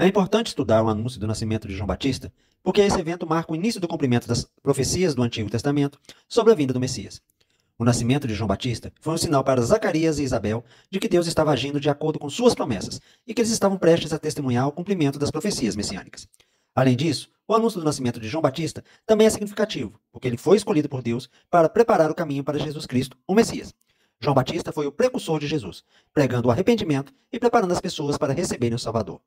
É importante estudar o anúncio do nascimento de João Batista, porque esse evento marca o início do cumprimento das profecias do Antigo Testamento sobre a vinda do Messias. O nascimento de João Batista foi um sinal para Zacarias e Isabel de que Deus estava agindo de acordo com suas promessas e que eles estavam prestes a testemunhar o cumprimento das profecias messiânicas. Além disso, o anúncio do nascimento de João Batista também é significativo, porque ele foi escolhido por Deus para preparar o caminho para Jesus Cristo, o Messias. João Batista foi o precursor de Jesus, pregando o arrependimento e preparando as pessoas para receberem o Salvador.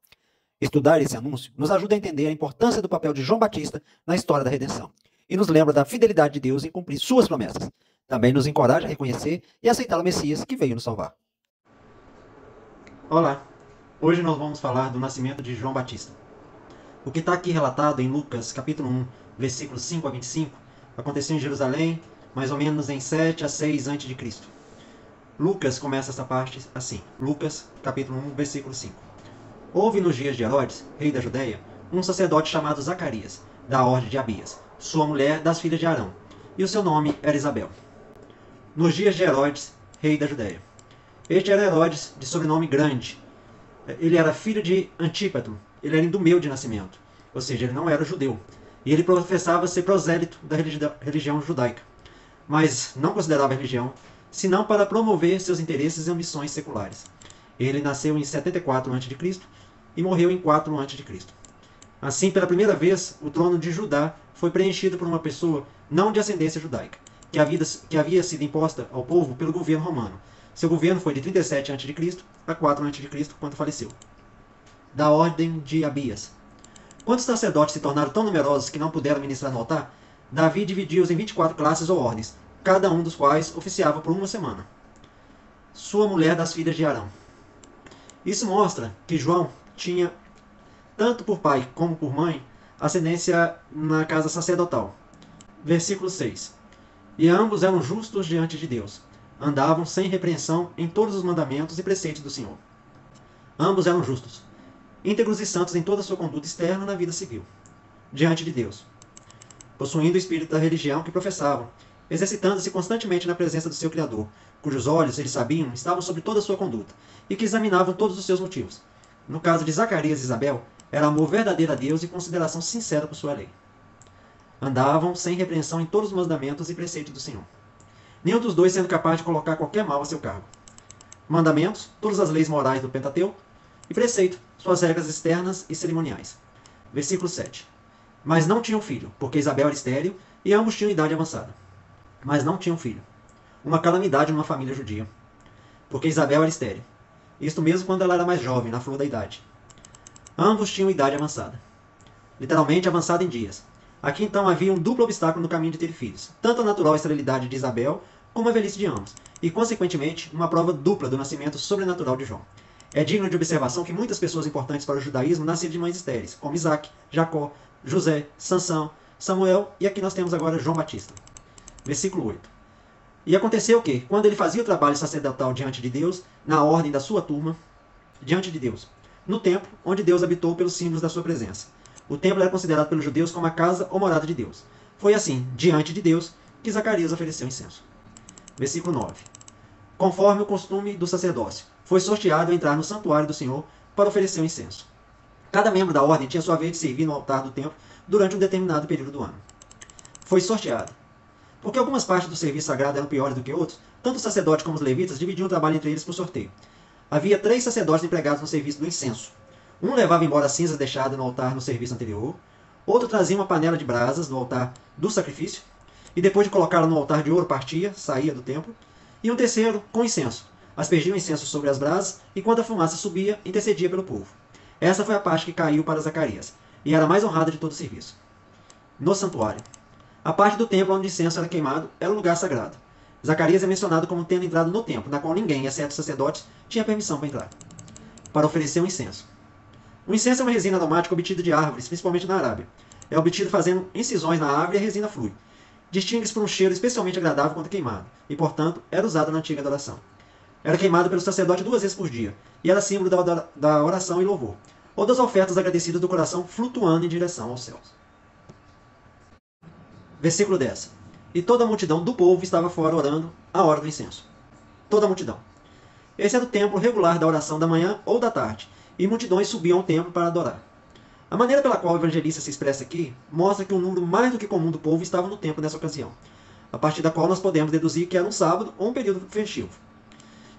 Estudar esse anúncio nos ajuda a entender a importância do papel de João Batista na história da redenção e nos lembra da fidelidade de Deus em cumprir suas promessas. Também nos encoraja a reconhecer e aceitar o Messias que veio nos salvar. Olá! Hoje nós vamos falar do nascimento de João Batista. O que está aqui relatado em Lucas, capítulo 1, versículos 5 a 25, aconteceu em Jerusalém, mais ou menos em 7 a 6 a.C. Lucas começa essa parte assim. Lucas, capítulo 1, versículo 5. Houve nos dias de Herodes, rei da Judéia, um sacerdote chamado Zacarias, da ordem de Abias, sua mulher das filhas de Arão, e o seu nome era Isabel. Nos dias de Herodes, rei da Judéia. Este era Herodes, de sobrenome Grande. Ele era filho de Antípatro, ele era indumeu de nascimento, ou seja, ele não era judeu. E ele professava ser prosélito da religião judaica, mas não considerava religião, senão para promover seus interesses e ambições seculares. Ele nasceu em 74 a.C. e morreu em 4 a.C. Assim, pela primeira vez, o trono de Judá foi preenchido por uma pessoa não de ascendência judaica, que havia sido imposta ao povo pelo governo romano. Seu governo foi de 37 a.C. a 4 a.C., quando faleceu. Da ordem de Abias. Quando os sacerdotes se tornaram tão numerosos que não puderam ministrar no altar, Davi dividiu-os em 24 classes ou ordens, cada um dos quais oficiava por uma semana. Sua mulher das filhas de Arão. Isso mostra que João tinha, tanto por pai como por mãe, ascendência na casa sacerdotal. Versículo 6. E ambos eram justos diante de Deus. Andavam sem repreensão em todos os mandamentos e preceitos do Senhor. Ambos eram justos, íntegros e santos em toda a sua conduta externa na vida civil, diante de Deus, possuindo o espírito da religião que professavam, exercitando-se constantemente na presença do seu Criador, cujos olhos, eles sabiam, estavam sobre toda a sua conduta, e que examinavam todos os seus motivos. No caso de Zacarias e Isabel, era amor verdadeiro a Deus e consideração sincera por sua lei. Andavam sem repreensão em todos os mandamentos e preceitos do Senhor. Nenhum dos dois sendo capaz de colocar qualquer mal a seu cargo. Mandamentos, todas as leis morais do Pentateuco, e preceito, suas regras externas e cerimoniais. Versículo 7. Mas não tinham filho, porque Isabel era estéril e ambos tinham idade avançada. Mas não tinham filho. Uma calamidade numa família judia. Porque Isabel era estéril. Isto mesmo quando ela era mais jovem, na flor da idade. Ambos tinham idade avançada. Literalmente avançada em dias. Aqui então havia um duplo obstáculo no caminho de ter filhos. Tanto a natural esterilidade de Isabel, como a velhice de ambos. E, consequentemente, uma prova dupla do nascimento sobrenatural de João. É digno de observação que muitas pessoas importantes para o judaísmo nasceram de mães estéreis, como Isaac, Jacó, José, Sansão, Samuel e aqui nós temos agora João Batista. Versículo 8. E aconteceu que, quando ele fazia o trabalho sacerdotal diante de Deus, na ordem da sua turma, diante de Deus, no templo onde Deus habitou pelos símbolos da sua presença. O templo era considerado pelos judeus como a casa ou morada de Deus. Foi assim, diante de Deus, que Zacarias ofereceu incenso. Versículo 9. Conforme o costume do sacerdócio, foi sorteado a entrar no santuário do Senhor para oferecer o incenso. Cada membro da ordem tinha sua vez de servir no altar do templo durante um determinado período do ano. Foi sorteado. Porque algumas partes do serviço sagrado eram piores do que outros, tanto os sacerdotes como os levitas dividiam o trabalho entre eles por sorteio. Havia 3 sacerdotes empregados no serviço do incenso. Um levava embora as cinzas deixadas no altar no serviço anterior, outro trazia uma panela de brasas do altar do sacrifício, e depois de colocá-la no altar de ouro partia, saía do templo, e um terceiro com incenso. Aspergia o incenso sobre as brasas, e quando a fumaça subia, intercedia pelo povo. Essa foi a parte que caiu para Zacarias, e era a mais honrada de todo o serviço. No santuário. A parte do templo onde o incenso era queimado era o lugar sagrado. Zacarias é mencionado como tendo entrado no templo, na qual ninguém, exceto os sacerdotes, tinha permissão para entrar, para oferecer um incenso. O incenso é uma resina aromática obtida de árvores, principalmente na Arábia. É obtido fazendo incisões na árvore e a resina flui. Distingue-se por um cheiro especialmente agradável quando queimado, e, portanto, era usado na antiga adoração. Era queimado pelo sacerdote 2 vezes por dia, e era símbolo da oração e louvor, ou das ofertas agradecidas do coração flutuando em direção aos céus. Versículo 10. E toda a multidão do povo estava fora orando à hora do incenso. Toda a multidão. Esse era o tempo regular da oração da manhã ou da tarde, e multidões subiam ao templo para adorar. A maneira pela qual o evangelista se expressa aqui mostra que um número mais do que comum do povo estava no templo nessa ocasião, a partir da qual nós podemos deduzir que era um sábado ou um período festivo.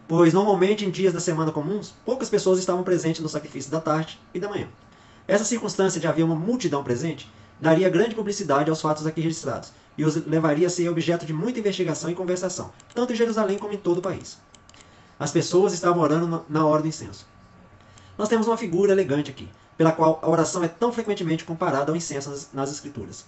Pois normalmente em dias da semana comuns, poucas pessoas estavam presentes no sacrifício da tarde e da manhã. Essa circunstância de haver uma multidão presente daria grande publicidade aos fatos aqui registrados e os levaria a ser objeto de muita investigação e conversação, tanto em Jerusalém como em todo o país. As pessoas estavam orando na hora do incenso. Nós temos uma figura elegante aqui, pela qual a oração é tão frequentemente comparada ao incenso nas Escrituras.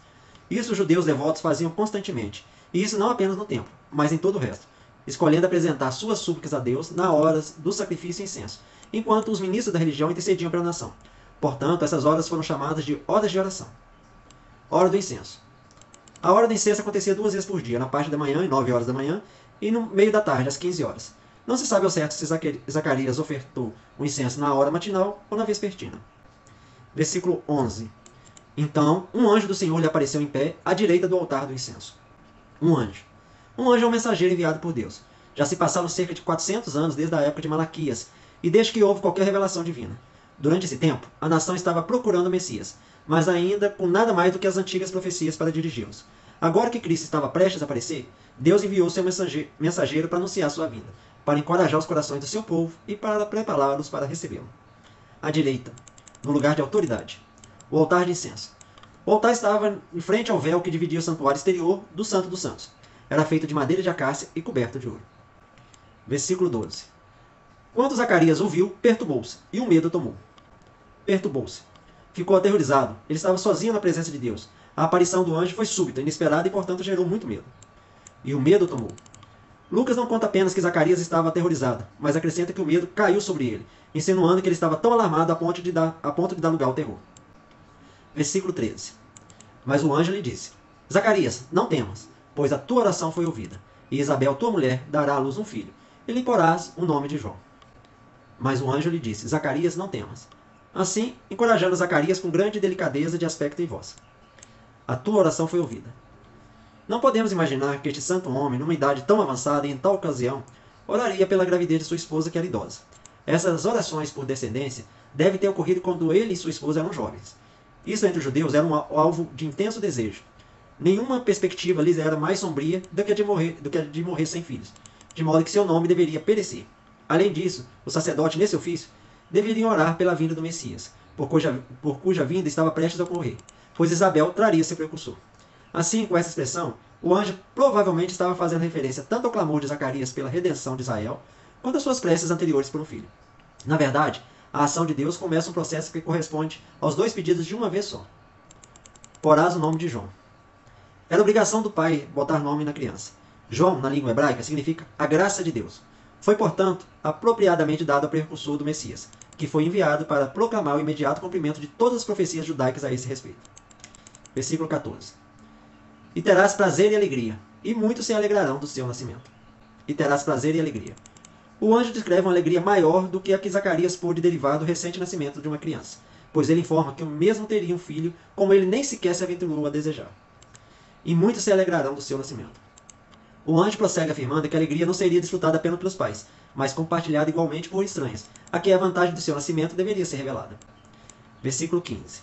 Isso os judeus devotos faziam constantemente, e isso não apenas no templo, mas em todo o resto, escolhendo apresentar suas súplicas a Deus na hora do sacrifício e incenso, enquanto os ministros da religião intercediam pela nação. Portanto, essas horas foram chamadas de horas de oração. Hora do incenso. A hora do incenso acontecia 2 vezes por dia, na parte da manhã, às 9 horas da manhã, e no meio da tarde, às 15 horas. Não se sabe ao certo se Zacarias ofertou o incenso na hora matinal ou na vespertina. Versículo 11. Então, um anjo do Senhor lhe apareceu em pé, à direita do altar do incenso. Um anjo. Um anjo é um mensageiro enviado por Deus. Já se passaram cerca de 400 anos desde a época de Malaquias, e desde que houve qualquer revelação divina. Durante esse tempo, a nação estava procurando o Messias, mas ainda com nada mais do que as antigas profecias para dirigi-los. Agora que Cristo estava prestes a aparecer, Deus enviou seu mensageiro para anunciar sua vinda, para encorajar os corações do seu povo e para prepará-los para recebê-lo. À direita, no lugar de autoridade, o altar de incenso. O altar estava em frente ao véu que dividia o santuário exterior do Santo dos Santos. Era feito de madeira de acácia e coberto de ouro. Versículo 12. Quando Zacarias ouviu, perturbou-se, e o medo tomou. Perturbou-se. Ficou aterrorizado. Ele estava sozinho na presença de Deus. A aparição do anjo foi súbita, inesperada e, portanto, gerou muito medo. E o medo tomou. Lucas não conta apenas que Zacarias estava aterrorizado, mas acrescenta que o medo caiu sobre ele, insinuando que ele estava tão alarmado a ponto de dar lugar ao terror. Versículo 13. Mas o anjo lhe disse: Zacarias, não temas, pois a tua oração foi ouvida, e Isabel, tua mulher, dará à luz um filho, e lhe porás o nome de João. Mas o anjo lhe disse: Zacarias, não temas. Assim, encorajando Zacarias com grande delicadeza de aspecto e voz. A tua oração foi ouvida. Não podemos imaginar que este santo homem, numa idade tão avançada e em tal ocasião, oraria pela gravidez de sua esposa, que era idosa. Essas orações por descendência devem ter ocorrido quando ele e sua esposa eram jovens. Isso entre os judeus era um alvo de intenso desejo. Nenhuma perspectiva lhes era mais sombria do que a de morrer sem filhos, de modo que seu nome deveria perecer. Além disso, o sacerdote nesse ofício deveriam orar pela vinda do Messias, por cuja vinda estava prestes a ocorrer, pois Isabel traria seu precursor. Assim, com essa expressão, o anjo provavelmente estava fazendo referência tanto ao clamor de Zacarias pela redenção de Israel, quanto às suas preces anteriores por um filho. Na verdade, a ação de Deus começa um processo que corresponde aos 2 pedidos de uma vez só. Porás o nome de João. Era obrigação do pai botar nome na criança. João, na língua hebraica, significa a graça de Deus. Foi, portanto, apropriadamente dado ao precursor do Messias, que foi enviado para proclamar o imediato cumprimento de todas as profecias judaicas a esse respeito. Versículo 14. E terás prazer e alegria, e muitos se alegrarão do seu nascimento. E terás prazer e alegria. O anjo descreve uma alegria maior do que a que Zacarias pôde derivar do recente nascimento de uma criança, pois ele informa que o mesmo teria um filho, como ele nem sequer se aventurou a desejar. E muitos se alegrarão do seu nascimento. O anjo prossegue afirmando que a alegria não seria desfrutada apenas pelos pais, mas compartilhada igualmente por estranhos, a quem a vantagem do seu nascimento deveria ser revelada. Versículo 15.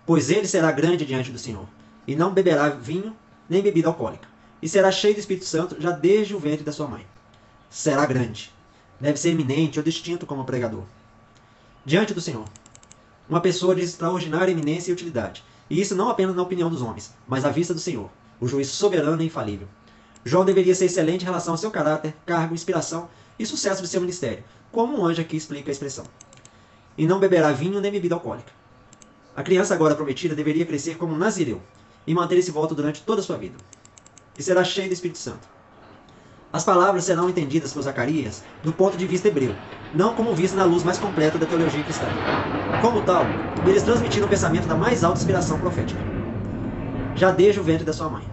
Pois ele será grande diante do Senhor, e não beberá vinho nem bebida alcoólica, e será cheio do Espírito Santo já desde o ventre da sua mãe. Será grande. Deve ser eminente ou distinto como pregador. Diante do Senhor. Uma pessoa de extraordinária eminência e utilidade, e isso não apenas na opinião dos homens, mas à vista do Senhor, o juiz soberano e infalível. João deveria ser excelente em relação ao seu caráter, cargo, inspiração e sucesso de seu ministério, como um anjo aqui explica a expressão. E não beberá vinho nem bebida alcoólica. A criança agora prometida deveria crescer como um nazireu e manter esse voto durante toda a sua vida. E será cheio do Espírito Santo. As palavras serão entendidas por Zacarias do ponto de vista hebreu, não como visto na luz mais completa da teologia cristã. Como tal, eles transmitiram o pensamento da mais alta inspiração profética, já desde o ventre da sua mãe.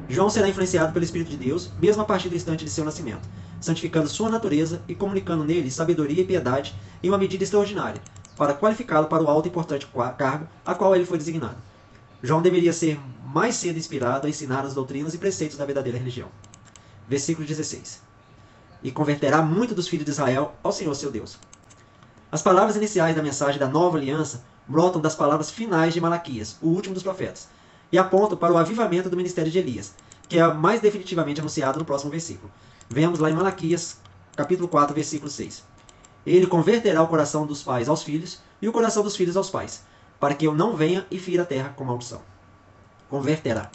João será influenciado pelo Espírito de Deus, mesmo a partir do instante de seu nascimento, santificando sua natureza e comunicando nele sabedoria e piedade em uma medida extraordinária, para qualificá-lo para o alto e importante cargo a qual ele foi designado. João deveria ser mais cedo inspirado a ensinar as doutrinas e preceitos da verdadeira religião. Versículo 16. E converterá muito dos filhos de Israel ao Senhor seu Deus. As palavras iniciais da mensagem da nova aliança brotam das palavras finais de Malaquias, o último dos profetas, e apontam para o avivamento do ministério de Elias, que é mais definitivamente anunciado no próximo versículo. Vemos lá em Malaquias, capítulo 4, versículo 6. Ele converterá o coração dos pais aos filhos e o coração dos filhos aos pais, para que eu não venha e fira a terra com maldição. Converterá.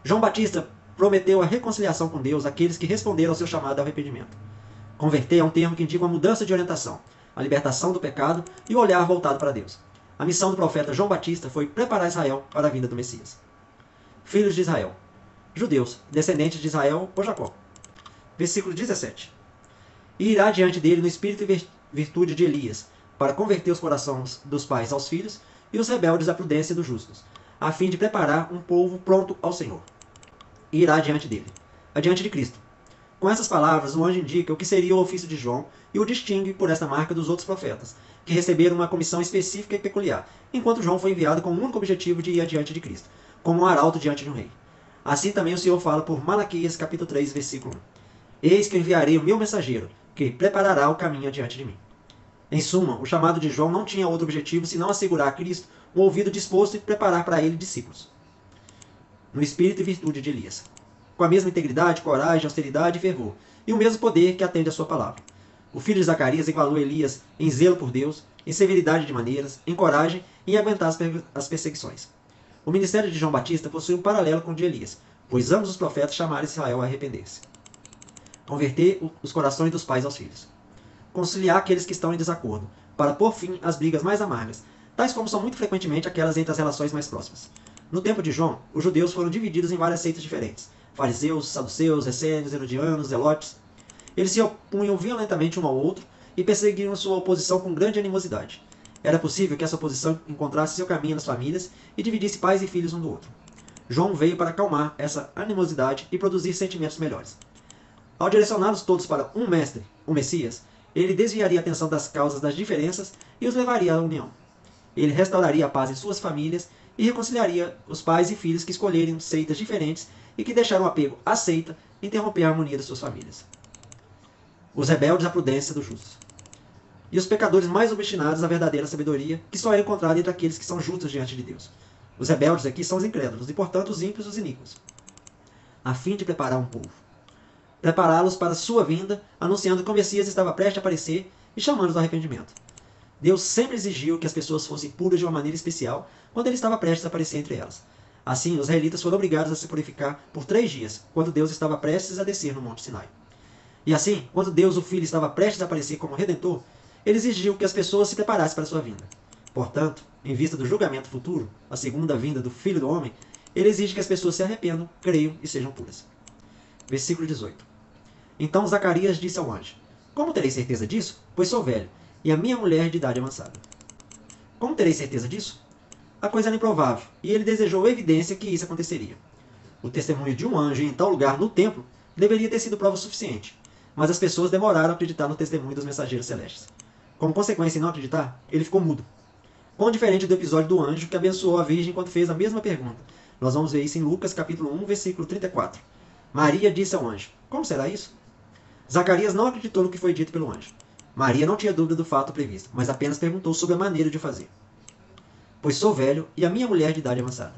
João Batista prometeu a reconciliação com Deus àqueles que responderam ao seu chamado ao arrependimento. Converter é um termo que indica uma mudança de orientação, a libertação do pecado e o olhar voltado para Deus. A missão do profeta João Batista foi preparar Israel para a vinda do Messias. Filhos de Israel. Judeus, descendentes de Israel ou Jacó. Versículo 17. E irá diante dele no espírito e virtude de Elias, para converter os corações dos pais aos filhos e os rebeldes à prudência dos justos, a fim de preparar um povo pronto ao Senhor. E irá diante dele, adiante de Cristo. Com essas palavras, o anjo indica o que seria o ofício de João e o distingue por esta marca dos outros profetas, que receberam uma comissão específica e peculiar, enquanto João foi enviado com o único objetivo de ir adiante de Cristo, como um arauto diante de um rei. Assim também o Senhor fala por Malaquias capítulo 3, versículo 1. Eis que eu enviarei o meu mensageiro, que preparará o caminho adiante de mim. Em suma, o chamado de João não tinha outro objetivo senão assegurar a Cristo um ouvido disposto e preparar para ele discípulos, no espírito e virtude de Elias, com a mesma integridade, coragem, austeridade e fervor, e o mesmo poder que atende a sua palavra. O filho de Zacarias igualou Elias em zelo por Deus, em severidade de maneiras, em coragem e em aguentar as perseguições. O ministério de João Batista possui um paralelo com o de Elias, pois ambos os profetas chamaram Israel a arrepender-se. Converter os corações dos pais aos filhos. Conciliar aqueles que estão em desacordo, para pôr fim às brigas mais amargas, tais como são muito frequentemente aquelas entre as relações mais próximas. No tempo de João, os judeus foram divididos em várias seitas diferentes: fariseus, saduceus, essênios, herodianos, zelotes. Eles se opunham violentamente um ao outro e perseguiam sua oposição com grande animosidade. Era possível que essa oposição encontrasse seu caminho nas famílias e dividisse pais e filhos um do outro. João veio para acalmar essa animosidade e produzir sentimentos melhores. Ao direcioná-los todos para um mestre, o Messias, ele desviaria a atenção das causas das diferenças e os levaria à união. Ele restauraria a paz em suas famílias e reconciliaria os pais e filhos que escolheram seitas diferentes e que deixaram o apego à seita interromper a harmonia das suas famílias. Os rebeldes à prudência dos justos. E os pecadores mais obstinados à verdadeira sabedoria, que só é encontrada entre aqueles que são justos diante de Deus. Os rebeldes aqui são os incrédulos, e portanto os ímpios os iníquos, a fim de preparar um povo. Prepará-los para sua vinda, anunciando que o Messias estava prestes a aparecer e chamando-os ao arrependimento. Deus sempre exigiu que as pessoas fossem puras de uma maneira especial quando ele estava prestes a aparecer entre elas. Assim, os israelitas foram obrigados a se purificar por 3 dias, quando Deus estava prestes a descer no Monte Sinai. E assim, quando Deus, o Filho, estava prestes a aparecer como Redentor, ele exigiu que as pessoas se preparassem para a sua vinda. Portanto, em vista do julgamento futuro, a segunda vinda do Filho do Homem, ele exige que as pessoas se arrependam, creiam e sejam puras. Versículo 18. Então Zacarias disse ao anjo: Como terei certeza disso? Pois sou velho, e a minha mulher de idade avançada. Como terei certeza disso? A coisa era improvável, e ele desejou evidência que isso aconteceria. O testemunho de um anjo em tal lugar no templo deveria ter sido prova suficiente, mas as pessoas demoraram a acreditar no testemunho dos mensageiros celestes. Como consequência em não acreditar, ele ficou mudo. Quão diferente do episódio do anjo que abençoou a virgem quando fez a mesma pergunta. Nós vamos ver isso em Lucas capítulo 1, versículo 34. Maria disse ao anjo: Como será isso? Zacarias não acreditou no que foi dito pelo anjo. Maria não tinha dúvida do fato previsto, mas apenas perguntou sobre a maneira de fazer. Pois sou velho e a minha mulher de idade avançada.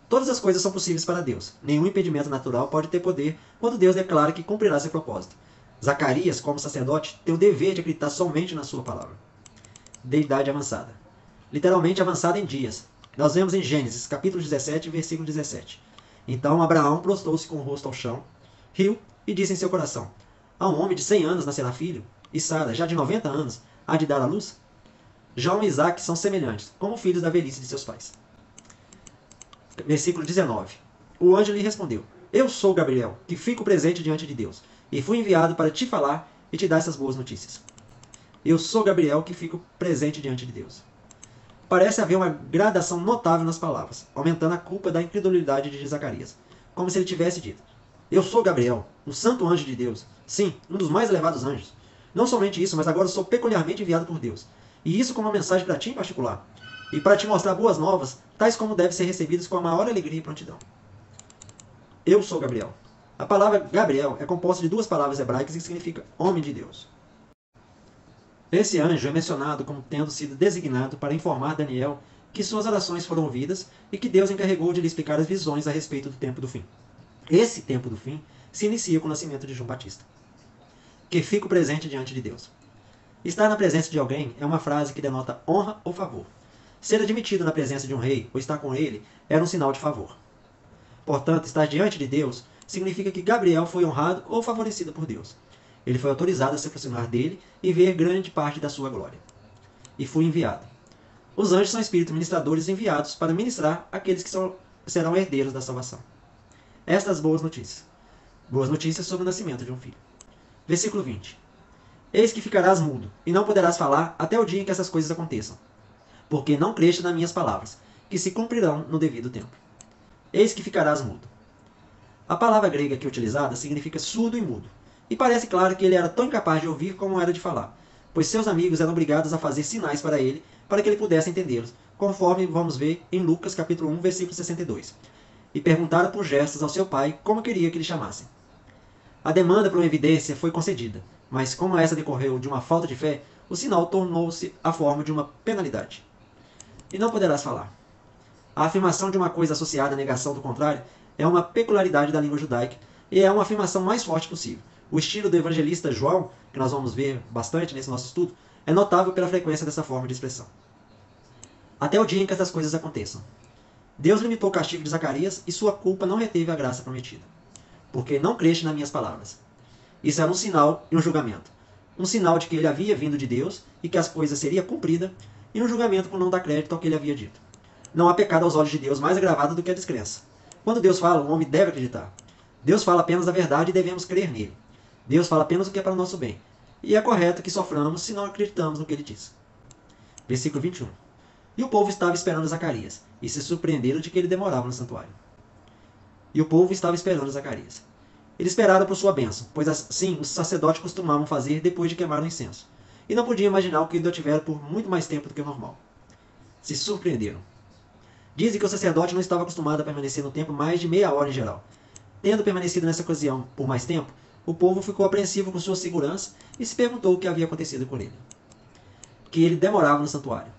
Todas as coisas são possíveis para Deus. Nenhum impedimento natural pode ter poder quando Deus declara que cumprirá seu propósito. Zacarias, como sacerdote, tem o dever de acreditar somente na sua palavra. De idade avançada. Literalmente avançada em dias. Nós vemos em Gênesis, capítulo 17, versículo 17. Então Abraão prostrou-se com o rosto ao chão, riu e disse em seu coração: A um homem de 100 anos nascerá filho, e Sara, já de 90 anos, há de dar à luz? João e Isaac são semelhantes, como filhos da velhice de seus pais. Versículo 19. O anjo lhe respondeu: Eu sou Gabriel, que fico presente diante de Deus, e fui enviado para te falar e te dar essas boas notícias. Eu sou Gabriel, que fico presente diante de Deus. Parece haver uma gradação notável nas palavras, aumentando a culpa da incredulidade de Zacarias, como se ele tivesse dito: Eu sou Gabriel, um santo anjo de Deus, sim, um dos mais elevados anjos. Não somente isso, mas agora sou peculiarmente enviado por Deus, e isso com uma mensagem para ti em particular, e para te mostrar boas novas, tais como devem ser recebidas com a maior alegria e prontidão. Eu sou Gabriel. A palavra Gabriel é composta de 2 palavras hebraicas que significa homem de Deus. Esse anjo é mencionado como tendo sido designado para informar Daniel que suas orações foram ouvidas e que Deus encarregou de lhe explicar as visões a respeito do tempo do fim. Esse tempo do fim se inicia com o nascimento de João Batista, que fica presente diante de Deus. Estar na presença de alguém é uma frase que denota honra ou favor. Ser admitido na presença de um rei ou estar com ele era um sinal de favor. Portanto, estar diante de Deus significa que Gabriel foi honrado ou favorecido por Deus. Ele foi autorizado a se aproximar dele e ver grande parte da sua glória. E foi enviado. Os anjos são espíritos ministradores enviados para ministrar àqueles que serão herdeiros da salvação. Estas boas notícias. Boas notícias sobre o nascimento de um filho. Versículo 20. Eis que ficarás mudo, e não poderás falar até o dia em que essas coisas aconteçam, porque não creste nas minhas palavras, que se cumprirão no devido tempo. Eis que ficarás mudo. A palavra grega aqui utilizada significa surdo e mudo, e parece claro que ele era tão incapaz de ouvir como era de falar, pois seus amigos eram obrigados a fazer sinais para ele que ele pudesse entendê-los, conforme vamos ver em Lucas capítulo 1, versículo 62. E perguntaram por gestos ao seu pai como queria que lhe chamassem. A demanda por uma evidência foi concedida, mas como essa decorreu de uma falta de fé, o sinal tornou-se a forma de uma penalidade. E não poderás falar. A afirmação de uma coisa associada à negação do contrário é uma peculiaridade da língua judaica e é uma afirmação mais forte possível. O estilo do evangelista João, que nós vamos ver bastante nesse nosso estudo, é notável pela frequência dessa forma de expressão. Até o dia em que essas coisas aconteçam. Deus limitou o castigo de Zacarias e sua culpa não reteve a graça prometida, porque não creste nas minhas palavras. Isso era um sinal e um julgamento. Um sinal de que ele havia vindo de Deus e que as coisas seriam cumpridas, e um julgamento por não dar crédito ao que ele havia dito. Não há pecado aos olhos de Deus mais agravado do que a descrença. Quando Deus fala, o homem deve acreditar. Deus fala apenas a verdade e devemos crer nele. Deus fala apenas o que é para o nosso bem. E é correto que soframos se não acreditamos no que ele diz. Versículo 21. E o povo estava esperando Zacarias, e se surpreenderam de que ele demorava no santuário. E o povo estava esperando Zacarias. Eles esperaram por sua bênção, pois assim os sacerdotes costumavam fazer depois de queimar o incenso. E não podiam imaginar o que ele tivera por muito mais tempo do que o normal. Se surpreenderam. Dizem que o sacerdote não estava acostumado a permanecer no templo mais de meia hora em geral. Tendo permanecido nessa ocasião por mais tempo, o povo ficou apreensivo com sua segurança e se perguntou o que havia acontecido com ele. Que ele demorava no santuário.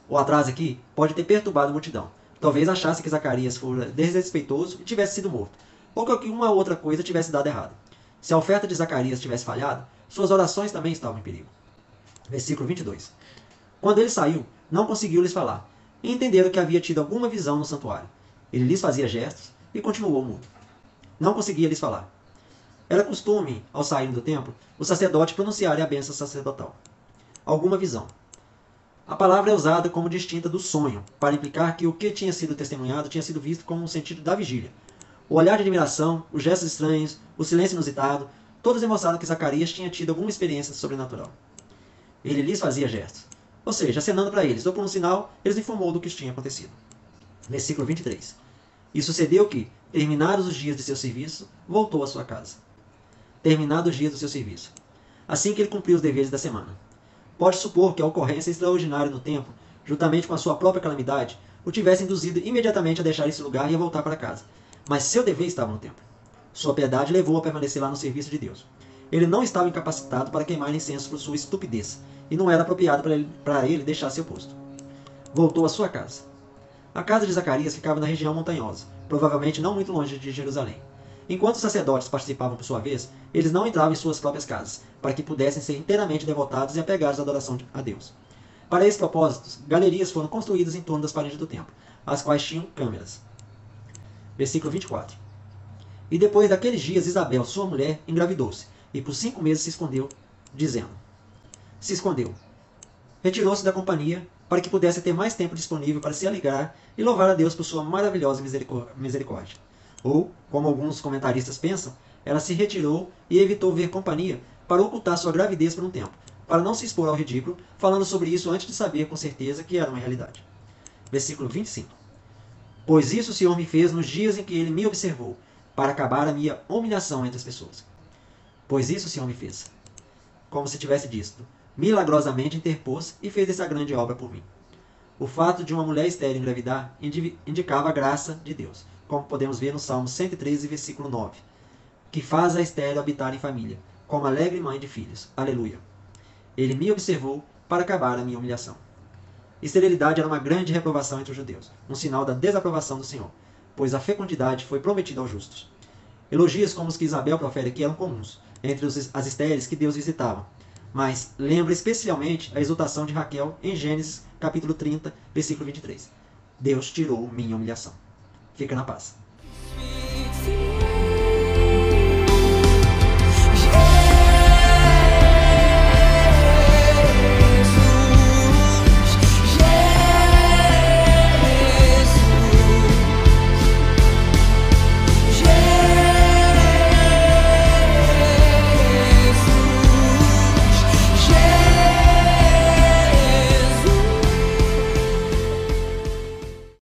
O atraso aqui pode ter perturbado a multidão. Talvez achasse que Zacarias fora desrespeitoso e tivesse sido morto, ou que uma outra coisa tivesse dado errado. Se a oferta de Zacarias tivesse falhado, suas orações também estavam em perigo. Versículo 22. Quando ele saiu, não conseguiu lhes falar, e entenderam que havia tido alguma visão no santuário. Ele lhes fazia gestos e continuou mudo. Não conseguia lhes falar. Era costume, ao saírem do templo, o sacerdote pronunciarem a bênção sacerdotal. Alguma visão. A palavra é usada como distinta do sonho, para implicar que o que tinha sido testemunhado tinha sido visto como um sentido da vigília. O olhar de admiração, os gestos estranhos, o silêncio inusitado, todos demonstraram que Zacarias tinha tido alguma experiência sobrenatural. Ele lhes fazia gestos, ou seja, acenando para eles, ou por um sinal, eles informou do que tinha acontecido. Versículo 23. E sucedeu que, terminados os dias de seu serviço, voltou à sua casa. Terminados os dias do seu serviço. Assim que ele cumpriu os deveres da semana. Pode supor que a ocorrência extraordinária no tempo, juntamente com a sua própria calamidade, o tivesse induzido imediatamente a deixar esse lugar e a voltar para casa. Mas seu dever estava no templo. Sua piedade levou a permanecer lá no serviço de Deus. Ele não estava incapacitado para queimar incenso por sua estupidez, e não era apropriado para ele deixar seu posto. Voltou à sua casa. A casa de Zacarias ficava na região montanhosa, provavelmente não muito longe de Jerusalém. Enquanto os sacerdotes participavam por sua vez, eles não entravam em suas próprias casas, para que pudessem ser inteiramente devotados e apegados à adoração a Deus. Para esses propósitos, galerias foram construídas em torno das paredes do templo, as quais tinham câmeras. Versículo 24. E depois daqueles dias, Isabel, sua mulher, engravidou-se, e por 5 meses se escondeu, dizendo. Se escondeu. Retirou-se da companhia, para que pudesse ter mais tempo disponível para se alegrar e louvar a Deus por sua maravilhosa misericórdia. Ou, como alguns comentaristas pensam, ela se retirou e evitou ver companhia para ocultar sua gravidez por um tempo, para não se expor ao ridículo, falando sobre isso antes de saber com certeza que era uma realidade. Versículo 25. Pois isso o Senhor me fez nos dias em que ele me observou, para acabar a minha humilhação entre as pessoas. Pois isso o Senhor me fez. Como se tivesse dito, milagrosamente interpôs e fez essa grande obra por mim. O fato de uma mulher estéril engravidar indicava a graça de Deus, como podemos ver no Salmo 113, versículo 9, que faz a estéril habitar em família, como alegre mãe de filhos. Aleluia. Ele me observou para acabar a minha humilhação. Esterilidade era uma grande reprovação entre os judeus, um sinal da desaprovação do Senhor, pois a fecundidade foi prometida aos justos. Elogios como os que Isabel profere aqui eram comuns entre as estéreis que Deus visitava, mas lembra especialmente a exultação de Raquel em Gênesis capítulo 30, versículo 23. Deus tirou minha humilhação. Fica na paz.